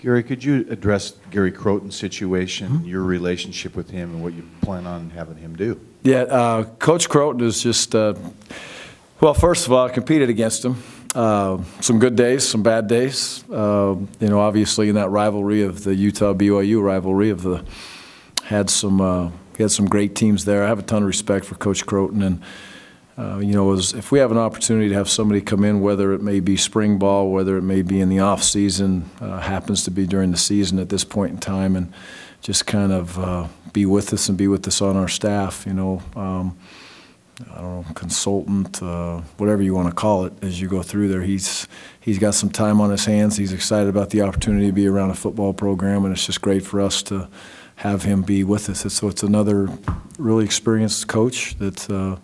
Gary, could you address Gary Crowton's situation, your relationship with him, and what you plan on having him do? Yeah, Coach Crowton is just, well, first of all, I competed against him. Some good days, some bad days. You know, obviously in that rivalry of the Utah-BYU rivalry, had some great teams there. I have a ton of respect for Coach Crowton, and you know, if we have an opportunity to have somebody come in, whether it may be spring ball, whether it may be in the off season, happens to be during the season at this point in time, and just kind of be with us and be with us on our staff, you know, I don't know, consultant, whatever you want to call it, as you go through there. He's got some time on his hands. He's excited about the opportunity to be around a football program, and it's just great for us to have him be with us. So it's another really experienced coach that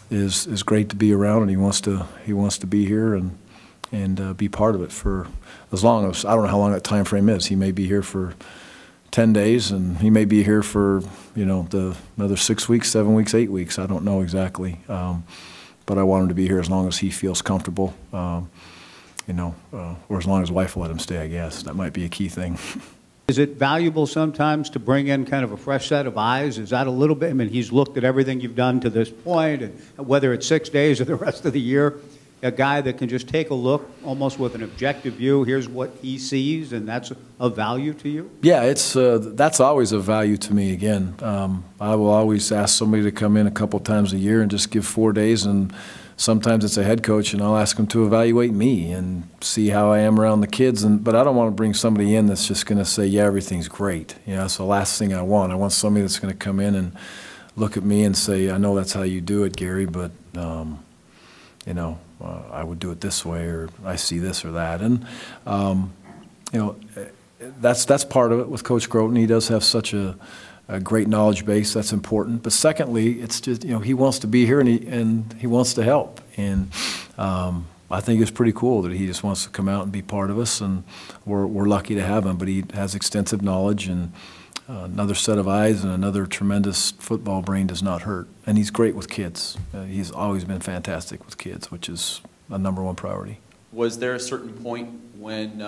is great to be around, and he wants to be here and be part of it for as long as, I don't know how long that time frame is. He may be here for 10 days, and he may be here for, you know, another 6 weeks, 7 weeks, 8 weeks. I don't know exactly, but I want him to be here as long as he feels comfortable, you know, or as long as his wife will let him stay, I guess. That might be a key thing. Is it valuable sometimes to bring in kind of a fresh set of eyes? Is that a little bit, I mean, he's looked at everything you've done to this point, and whether it's 6 days or the rest of the year, a guy that can just take a look almost with an objective view, here's what he sees, and that's of value to you? Yeah, that's always of value to me. Again, I will always ask somebody to come in a couple times a year and just give 4 days, and sometimes it's a head coach, and I'll ask them to evaluate me and see how I am around the kids. But I don't want to bring somebody in that's just going to say, yeah, everything's great. You know, that's the last thing I want. I want somebody that's going to come in and look at me and say, I know that's how you do it, Gary, but you know, I would do it this way, or I see this or that. And you know, that's part of it with Coach Crowton. He does have such a great knowledge base. That's important. But secondly, it's just, you know, he wants to be here, and he wants to help. And I think it's pretty cool that he just wants to come out and be part of us, and we're lucky to have him. But he has extensive knowledge, and another set of eyes and another tremendous football brain does not hurt. And he's great with kids. He's always been fantastic with kids, which is a #1 priority. Was there a certain point when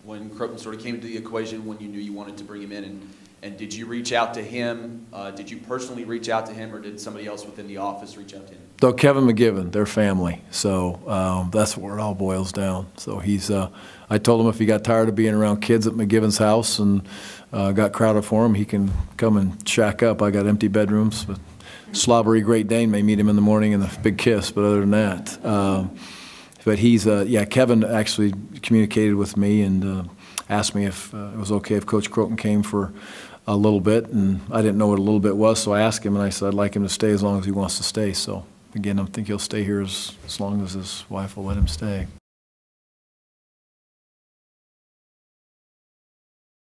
Crowton sort of came into the equation when you knew you wanted to bring him in, and did you reach out to him? Did you personally reach out to him, or did somebody else within the office reach out to him? So Kevin McGivern, their family. So that's where it all boils down. So I told him if he got tired of being around kids at McGivern's house and got crowded for him, he can come and shack up. I got empty bedrooms. But slobbery Great Dane may meet him in the morning and a big kiss, but other than that. But yeah, Kevin actually communicated with me and asked me if it was okay if Coach Crowton came for a little bit, and I didn't know what a little bit was, so I asked him, and I said I'd like him to stay as long as he wants to stay. So again, I think he'll stay here as long as his wife will let him stay.